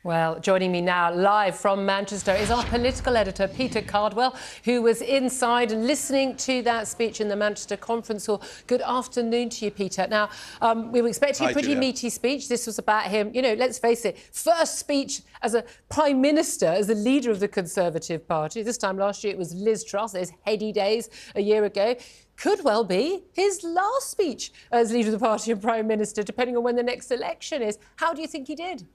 Well, joining me now live from Manchester is our political editor, Peter Cardwell, who was inside and listening to that speech in the Manchester conference hall. Good afternoon to you, Peter. Now, we were expecting a pretty meaty speech. This was about him, you know, let's face it, first speech as a Prime Minister, as the leader of the Conservative Party. This time last year it was Liz Truss, those heady days a year ago. Could well be his last speech as leader of the party and Prime Minister, depending on when the next election is. How do you think he did?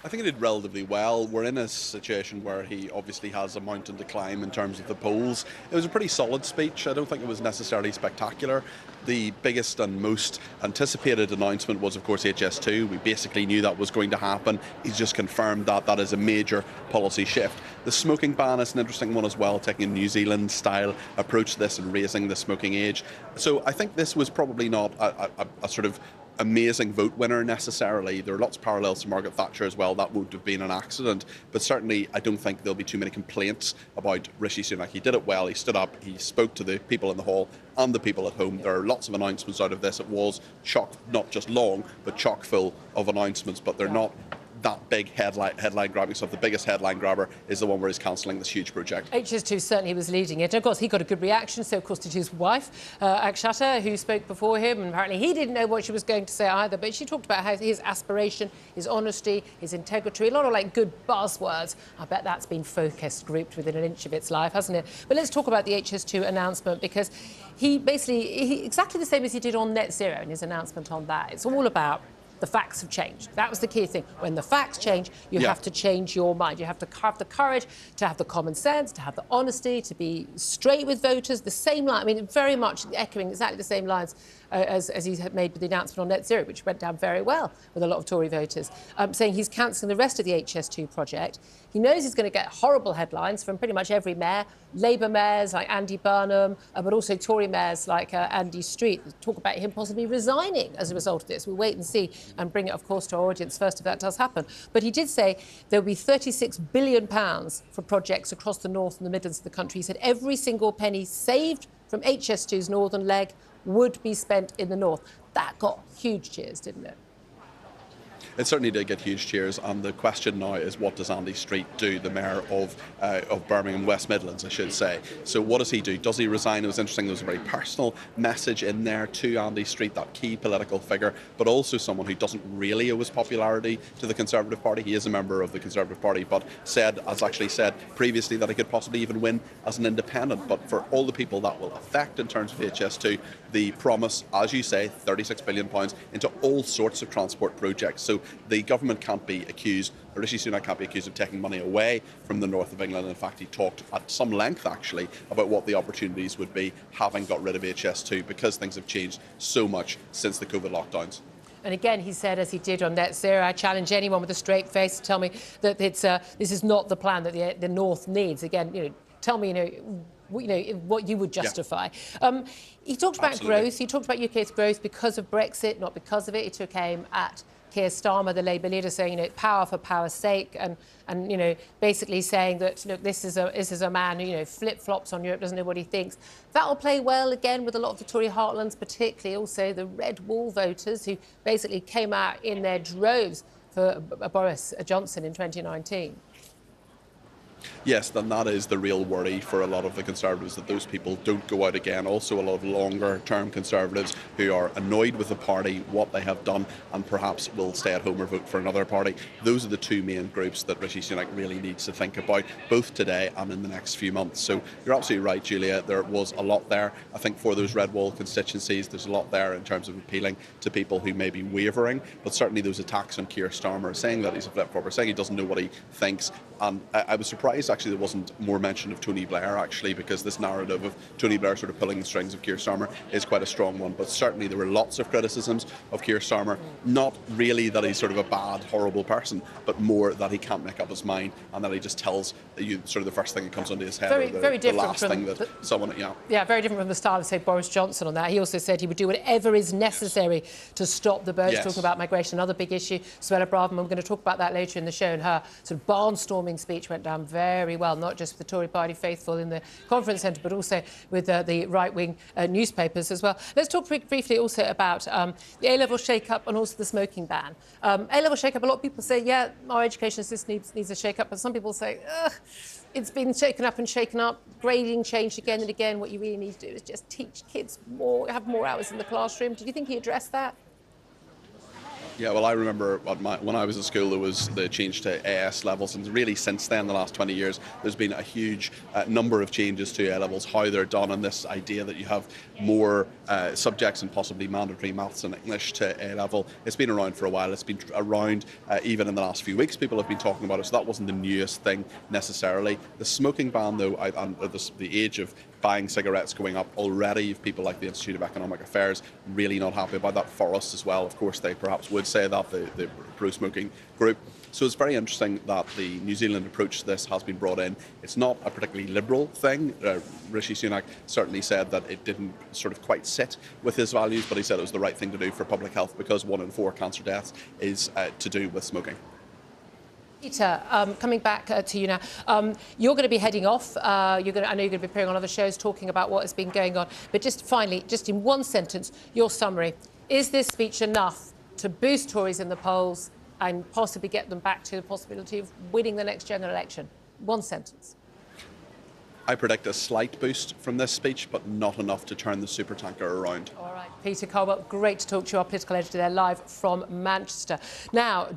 I think he did relatively well. We're in a situation where he obviously has a mountain to climb in terms of the polls. It was a pretty solid speech. I don't think it was necessarily spectacular. The biggest and most anticipated announcement was, of course, HS2. We basically knew that was going to happen. He's just confirmed that that is a major policy shift. The smoking ban is an interesting one as well, taking a New Zealand-style approach to this and raising the smoking age. So I think this was probably not a sort of amazing vote winner necessarily. There are lots of parallels to Margaret Thatcher as well. That would have been an accident, but certainly I don't think there'll be too many complaints about Rishi Sunak. He did it well. He stood up, he spoke to the people in the hall and the people at home. There are lots of announcements out of this. It was chock, not just long, but chock full of announcements, but they're not that big headline grabbing stuff. The biggest headline grabber is the one where he's cancelling this huge project. HS2 certainly was leading it. Of course, he got a good reaction, so of course did his wife, Akshata, who spoke before him, and apparently he didn't know what she was going to say either, but she talked about how his aspiration, his honesty, his integrity, a lot of like good buzzwords. I bet that's been focused, grouped within an inch of its life, hasn't it? But let's talk about the HS2 announcement, because he basically, exactly the same as he did on net zero in his announcement on that. It's all about the facts have changed. That was the key thing. When the facts change, you have to change your mind. You have to have the courage, to have the common sense, to have the honesty, to be straight with voters. The same line, I mean, very much echoing exactly the same lines as he had made with the announcement on net zero, which went down very well with a lot of Tory voters, saying he's cancelling the rest of the HS2 project. He knows he's going to get horrible headlines from pretty much every mayor, Labour mayors like Andy Burnham, but also Tory mayors like Andy Street. Talk about him possibly resigning as a result of this. We'll wait and see and bring it, of course, to our audience first if that does happen. But he did say there will be £36 billion for projects across the north and the Midlands of the country. He said every single penny saved from HS2's northern leg would be spent in the north. That got huge cheers, didn't it? It certainly did get huge cheers, and the question now is, what does Andy Street do, the mayor of Birmingham West Midlands, I should say. So what does he do? Does he resign? It was interesting, there was a very personal message in there to Andy Street, that key political figure, but also someone who doesn't really owe his popularity to the Conservative Party. He is a member of the Conservative Party, but has actually said previously that he could possibly even win as an independent. But for all the people that will affect in terms of HS2, the promise, as you say, £36 billion into all sorts of transport projects. So the government can't be accused, or Rishi Sunak can't be accused of taking money away from the north of England. In fact, he talked at some length, actually, about what the opportunities would be having got rid of HS2, because things have changed so much since the COVID lockdowns. And again, he said, as he did on net zero, I challenge anyone with a straight face to tell me that this is not the plan that the north needs. Again, you know, tell me, what you would justify. He talked about growth. He talked about UK's growth because of Brexit, not because of it. He took aim at Keir Starmer, the Labour leader, saying, power for power's sake, and basically saying that, look, this is a man who, flip-flops on Europe, doesn't know what he thinks. That will play well again with a lot of the Tory heartlands, particularly also the Red Wall voters who basically came out in their droves for Boris Johnson in 2019. Yes, then that is the real worry for a lot of the Conservatives, that those people don't go out again. Also, a lot of longer-term Conservatives who are annoyed with the party, what they have done, and perhaps will stay at home or vote for another party. Those are the two main groups that Rishi Sunak really needs to think about, both today and in the next few months. So you're absolutely right, Julia. There was a lot there. I think for those Red Wall constituencies, there's a lot there in terms of appealing to people who may be wavering. But certainly those attacks on Keir Starmer, saying that he's a flip-flopper, saying he doesn't know what he thinks. And I was surprised, actually, there wasn't more mention of Tony Blair, actually, because this narrative of Tony Blair sort of pulling the strings of Keir Starmer is quite a strong one. But certainly there were lots of criticisms of Keir Starmer, not really that he's sort of a bad, horrible person, but more that he can't make up his mind and that he just tells you sort of the first thing that comes into his head, the last thing that someone, Yeah, very different from the style of, say, Boris Johnson on that. He also said he would do whatever is necessary to stop the boats, talking about migration, another big issue. Suella Braverman, we're going to talk about that later in the show, and her sort of barnstorming heartwarming speech went down very well, not just with the Tory party faithful in the conference centre, but also with the right-wing newspapers as well. Let's talk briefly also about the A-level shake-up and also the smoking ban. A-level shake-up, a lot of people say, yeah, our education system needs a shake-up, but some people say, ugh, it's been shaken up, grading changed again and again. What you really need to do is just teach kids more, have more hours in the classroom. Did you think he addressed that? Yeah, well, I remember when I was at school, there was the change to AS levels, and really since then, the last 20 years, there's been a huge number of changes to A levels, how they're done, and this idea that you have more subjects and possibly mandatory maths and English to A level. It's been around for a while. It's been around even in the last few weeks. People have been talking about it, so that wasn't the newest thing necessarily. The smoking ban, though, and the age of buying cigarettes going up already. You've people like the Institute of Economic Affairs really not happy about that. For us as well, of course, they perhaps would say that, the pro-smoking group. So it's very interesting that the New Zealand approach to this has been brought in. It's not a particularly liberal thing. Rishi Sunak certainly said that it didn't sort of quite sit with his values, but he said it was the right thing to do for public health because 1 in 4 cancer deaths is to do with smoking. Peter, coming back to you now, you're going to be heading off. I know you're going to be appearing on other shows talking about what has been going on. But just finally, just in one sentence, your summary. Is this speech enough to boost Tories in the polls and possibly get them back to the possibility of winning the next general election? One sentence. I predict a slight boost from this speech, but not enough to turn the supertanker around. All right, Peter Cardwell, great to talk to you, our political editor there, live from Manchester. Now,